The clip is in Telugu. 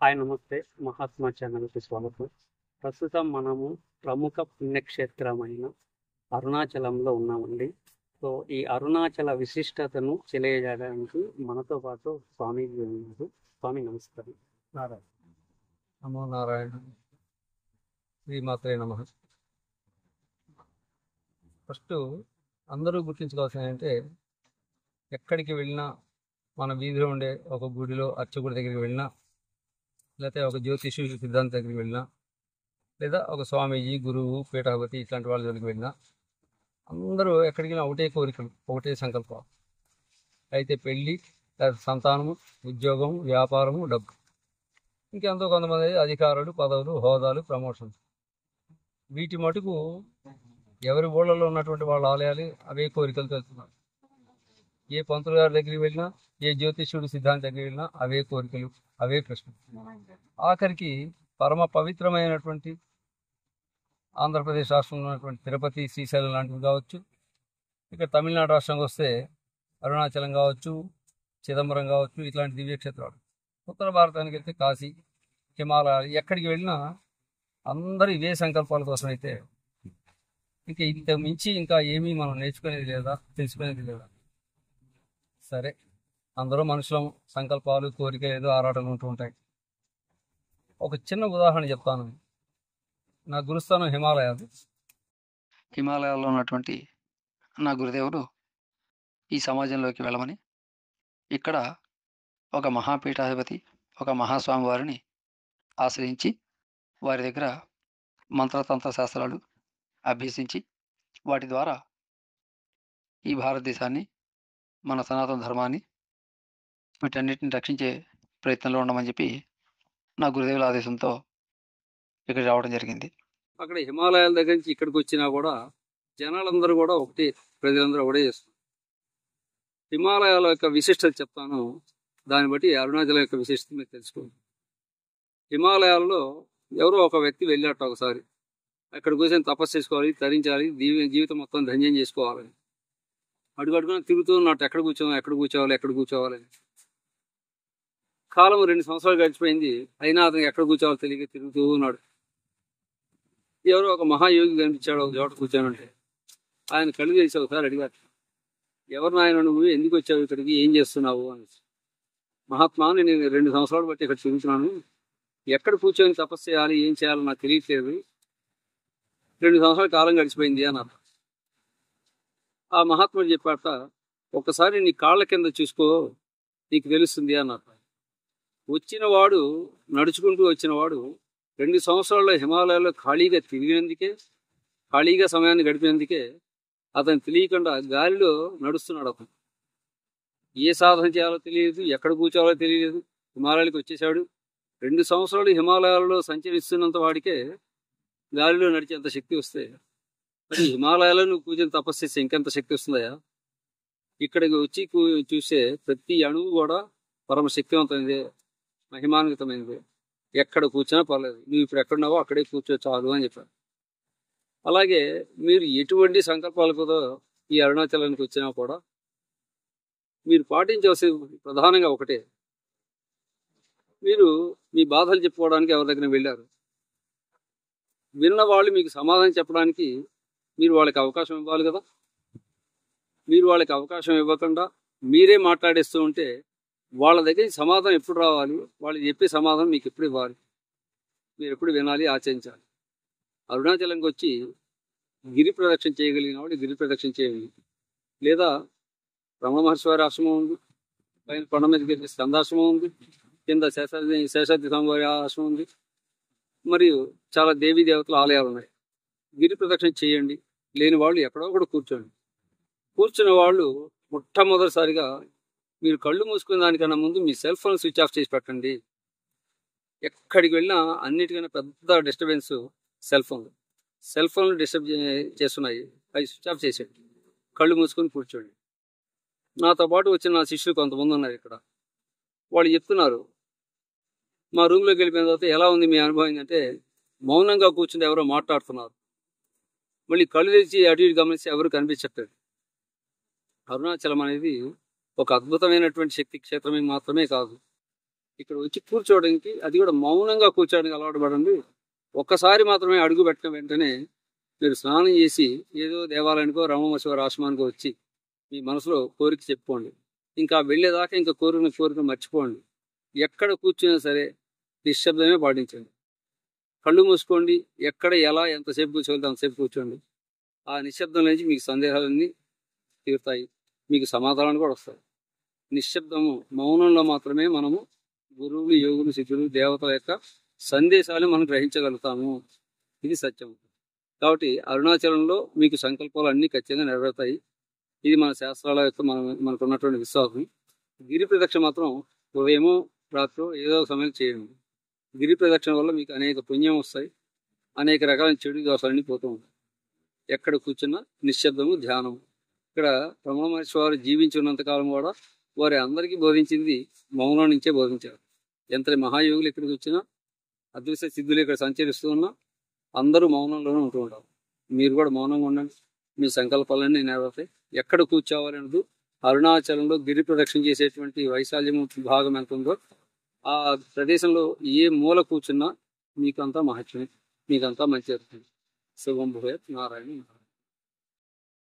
హాయ్ నమస్తే. మహాత్మా ఛానల్‌కి స్వాగతం. ప్రస్తుతం మనము ప్రముఖ పుణ్యక్షేత్రమైన అరుణాచలంలో ఉన్నామండి. సో, ఈ అరుణాచల విశిష్టతను తెలియజేయడానికి మనతో పాటు స్వామీజీ ఉన్నారు. స్వామి నమస్కారం. నారాయణ నమో నారాయణ శ్రీమాత్రే నమ. ఫస్ట్ అందరూ గుర్తించుకోవాల్సింది ఏంటంటే, ఎక్కడికి వెళ్ళినా మన వీధిలో ఉండే ఒక గుడిలో అర్చకుడి దగ్గరికి వెళ్ళినా, లేకపోతే ఒక జ్యోతిష్యుడి సిద్ధాంత దగ్గరికి వెళ్ళినా, లేదా ఒక స్వామీజీ గురువు పీఠాపతి ఇట్లాంటి వాళ్ళ దగ్గరికి వెళ్ళినా, అందరూ ఎక్కడికి వెళ్ళినా ఒకటే కోరికలు, ఒకటే సంకల్పం. అయితే పెళ్ళి, లేదా సంతానము, ఉద్యోగం, వ్యాపారము, డబ్బు, ఇంకెంతో కొంతమంది అధికారులు, పదవులు, హోదాలు, ప్రమోషన్స్. వీటి మటుకు ఎవరి ఊళ్ళలో ఉన్నటువంటి వాళ్ళ ఆలయాలు అవే కోరికలు తెలుస్తున్నారు. ఏ పంతులు గారి దగ్గరికి వెళ్ళినా, ఏ జ్యోతిష్యుడి సిద్ధాంత దగ్గరికి వెళ్ళినా అవే కోరికలు, అవే ప్రశ్నలు. ఆఖరికి పరమ పవిత్రమైనటువంటి ఆంధ్రప్రదేశ్ రాష్ట్రంలో ఉన్నటువంటి తిరుపతి, శ్రీశైలం లాంటివి కావచ్చు, ఇక తమిళనాడు రాష్ట్రంకి వస్తే అరుణాచలం కావచ్చు, చిదంబరం కావచ్చు, ఇట్లాంటి దివ్యక్షేత్రాలు. ఉత్తర భారతానికి వెళ్తే కాశీ, హిమాలయాలు, ఎక్కడికి వెళ్ళినా అందరూ ఇవే సంకల్పాల కోసం. అయితే ఇంకా ఇంత మించి ఇంకా ఏమీ మనం నేర్చుకునేది లేదా, తెలుసుకునేది లేదా. సరే, అందరూ మనుషులం, సంకల్పాలు, కోరికలు ఏదో ఆరాటలు ఉంటూ ఉంటాయి. ఒక చిన్న ఉదాహరణ చెప్తాను. నా గురుస్థానం హిమాలయాలు. హిమాలయాల్లో ఉన్నటువంటి నా గురుదేవుడు ఈ సమాజంలోకి వెళ్ళమని, ఇక్కడ ఒక మహాపీఠాధిపతి, ఒక మహాస్వామి వారిని ఆశ్రయించి వారి దగ్గర మంత్రతంత్ర శాస్త్రాలు అభ్యసించి వాటి ద్వారా ఈ భారతదేశాన్ని, మన సనాతన ధర్మాన్ని, వీటన్నిటిని రక్షించే ప్రయత్నంలో ఉండమని చెప్పి నా గురుదేవుల ఆదేశంతో ఇక్కడికి రావడం జరిగింది. అక్కడ హిమాలయాల దగ్గర నుంచి ఇక్కడికి వచ్చినా కూడా జనాలందరూ కూడా ఒకటి, ప్రజలందరూ ఒకటే చేస్తారు. హిమాలయాల యొక్క విశిష్టత చెప్తాను, దాన్ని బట్టి అరుణాచలం యొక్క విశిష్టత మీరు తెలుసుకోండి. హిమాలయాల్లో ఎవరో ఒక వ్యక్తి వెళ్ళాట ఒకసారి, అక్కడ కూర్చొని తపస్సు చేసుకోవాలి, తరించాలి, జీవితం మొత్తం ధన్యం చేసుకోవాలని అడుగడుగున తిరుగుతూ ఉన్నట్టు, ఎక్కడ కూర్చోవాలి. కాలం 2 సంవత్సరాలు గడిచిపోయింది, అయినా అతనికి ఎక్కడ కూర్చోవాలో తెలియక తిరుగుతూ ఉన్నాడు. ఎవరో ఒక మహాయోగి కనిపించాడు ఒక చోట కూర్చోనంటే. ఆయన కళ్ళు చేసి ఒకసారి అడిగారు, ఎవరు నాయన నువ్వు, ఎందుకు వచ్చావు ఇక్కడికి, ఏం చేస్తున్నావు అని. మహాత్మా, నేను 2 సంవత్సరాలు బట్టి ఇక్కడ తిరుగుతున్నాను, ఎక్కడ కూర్చొని తపస్సు చేయాలి, ఏం చేయాలో నాకు తెలియట్లేదు, 2 సంవత్సరాల కాలం గడిచిపోయింది అన్నారు. ఆ మహాత్ముడు చెప్పాట, ఒక్కసారి నీ కాళ్ళ కింద చూసుకో, నీకు తెలుస్తుంది అన్నారు. వచ్చినవాడు, నడుచుకుంటూ వచ్చినవాడు 2 సంవత్సరాల్లో హిమాలయాల్లో ఖాళీగా తిరిగినందుకే, ఖాళీగా సమయాన్ని గడిపినందుకే అతను తెలియకుండా గాలిలో నడుస్తున్నాడు. అతను ఏ సాధన చేయాలో తెలియదు, ఎక్కడ కూర్చోవాలో తెలియలేదు, హిమాలయాలకు వచ్చేసాడు. 2 సంవత్సరాలు హిమాలయాలలో సంచరిస్తున్నంత వాడికే గాలిలో నడిచేంత శక్తి వస్తే, మరి హిమాలయాల్లో నువ్వు కూర్చొని తపస్సు చేస్తే ఇంకెంత శక్తి వస్తుందయా. ఇక్కడికి వచ్చి చూసే ప్రతి అణువు కూడా పరమ శక్తివంతమైనదే, మహిమాన్వితమైనదే. ఎక్కడ కూర్చున్నా పర్లేదు, నువ్వు ఇప్పుడు ఎక్కడున్నావో అక్కడే కూర్చో చాలు అని చెప్పారు. అలాగే మీరు ఎటువంటి సంకల్పాలతో ఈ అరుణాచలానికి వచ్చినా కూడా మీరు పాటించవలసింది ప్రధానంగా ఒకటే. మీరు మీ బాధలు చెప్పుకోవడానికి ఎవరి దగ్గర వెళ్ళారు, విన్న వాళ్ళు మీకు సమాధానం చెప్పడానికి మీరు వాళ్ళకి అవకాశం ఇవ్వాలి కదా. మీరు వాళ్ళకి అవకాశం ఇవ్వకుండా మీరే మాట్లాడేస్తూ ఉంటే వాళ్ళ దగ్గర సమాధానం ఎప్పుడు రావాలి, వాళ్ళు చెప్పే సమాధానం మీకు ఎప్పుడు ఇవ్వాలి, మీరు ఎప్పుడు వినాలి, ఆచరించాలి. అరుణాచలంకి వచ్చి గిరి ప్రదక్షిణ చేయగలిగిన వాళ్ళు గిరి ప్రదక్షిణ చేయండి. లేదా రమణ మహర్షి వారి ఆశ్రమం ఉంది, పైన కొండ మీదకి వెళ్ళి స్కందాశ్రమం ఉంది, కింద శేషాద్రి స్వామి వారి ఆశ్రమం ఉంది, మరియు చాలా దేవీ దేవతల ఆలయాలు ఉన్నాయి. గిరి ప్రదక్షిణ చేయండి. లేని వాళ్ళు ఎక్కడో కూడా కూర్చోండి. కూర్చున్న వాళ్ళు మొట్టమొదటిసారిగా మీరు కళ్ళు మూసుకునే దానికన్నా ముందు మీ సెల్ ఫోన్ స్విచ్ ఆఫ్ చేసి పెట్టండి. ఎక్కడికి వెళ్ళినా అన్నిటికన్నా పెద్ద డిస్టర్బెన్స్ సెల్ ఫోన్లు డిస్టర్బ్ చేస్తున్నాయి, అవి స్విచ్ ఆఫ్ చేసేయండి, కళ్ళు మూసుకొని కూర్చోండి. నాతో పాటు వచ్చిన నా శిష్యులు కొంతమంది ఉన్నారు ఇక్కడ. వాళ్ళు చెప్తున్నారు, మా రూమ్లోకి వెళ్ళిపోయిన తర్వాత ఎలా ఉంది మీ అనుభవం ఏంటంటే, మౌనంగా కూర్చుని ఎవరో మాట్లాడుతున్నారు, మళ్ళీ కళ్ళు తెరిచి అటు ఇటు గమనించి ఎవరు కనిపించట్లేదు. అరుణాచలం అనేది ఒక అద్భుతమైనటువంటి శక్తి క్షేత్రమే మాత్రమే కాదు, ఇక్కడ వచ్చి కూర్చోవడానికి, అది కూడా మౌనంగా కూర్చోవడానికి అలవాటు పడండి. ఒక్కసారి మాత్రమే అడుగు పెట్టిన వెంటనే మీరు స్నానం చేసి ఏదో దేవాలయానికో రమణమశివ ఆశ్రమానికో వచ్చి మీ మనసులో కోరిక చెప్పుకోండి. ఇంకా వెళ్ళేదాకా ఇంకా కోరిక మర్చిపోండి. ఎక్కడ కూర్చున్నా సరే నిశ్శబ్దమే పాటించండి. కళ్ళు మూసుకోండి. ఎక్కడ ఎలా ఎంతసేపు కూర్చోగలితే అంతసేపు కూర్చోండి. ఆ నిశ్శబ్దం నుంచి మీకు సందేహాలన్నీ తీరుతాయి, మీకు సమాధానాలు కూడా వస్తాయి. నిశ్శబ్దము, మౌనంలో మాత్రమే మనము గురువులు, యోగులు, సిద్ధులు, దేవతల యొక్క సందేశాలు మనం గ్రహించగలుగుతాము. ఇది సత్యం. కాబట్టి అరుణాచలంలో మీకు సంకల్పాలు అన్నీ ఖచ్చితంగా నెరవేరుతాయి. ఇది మన శాస్త్రాల యొక్క మనకు ఉన్నటువంటి విశ్వాసం. గిరి ప్రదక్షిణ మాత్రం ఉదయమో రాత్రో ఏదో ఒక సమయం చేయండి. గిరి ప్రదక్షిణ వల్ల మీకు అనేక పుణ్యం వస్తాయి, అనేక రకాల చెడు దోషాలన్నీ పోతూ ఉంటాయి. ఎక్కడ కూర్చున్నా నిశ్శబ్దము, ధ్యానము. ఇక్కడ రమణ మహర్షి వారు జీవించినంతకాలం కూడా వారి అందరికీ బోధించింది మౌనం నుంచే బోధించారు. ఎంతటి మహాయోగులు ఇక్కడికి వచ్చినా, అదృశ్య సిద్ధులు ఇక్కడ సంచరిస్తూ ఉన్నా అందరూ మౌనంలోనే ఉంటూ ఉంటారు. మీరు కూడా మౌనంగా ఉండండి, మీ సంకల్పాలన్నీ నెరవేరుతాయి. ఎక్కడ కూర్చోవాలన్నది అరుణాచలంలో గిరి ప్రదక్షిణ చేసేటువంటి వైశాల్యం భాగం ఎంత ఉందో ఆ ప్రదేశంలో ఏ మూల కూర్చున్నా మీకంతా మహత్యమే, మీకంతా మంచి జరుగుతుంది. శుభం భూయత్. నారాయణ.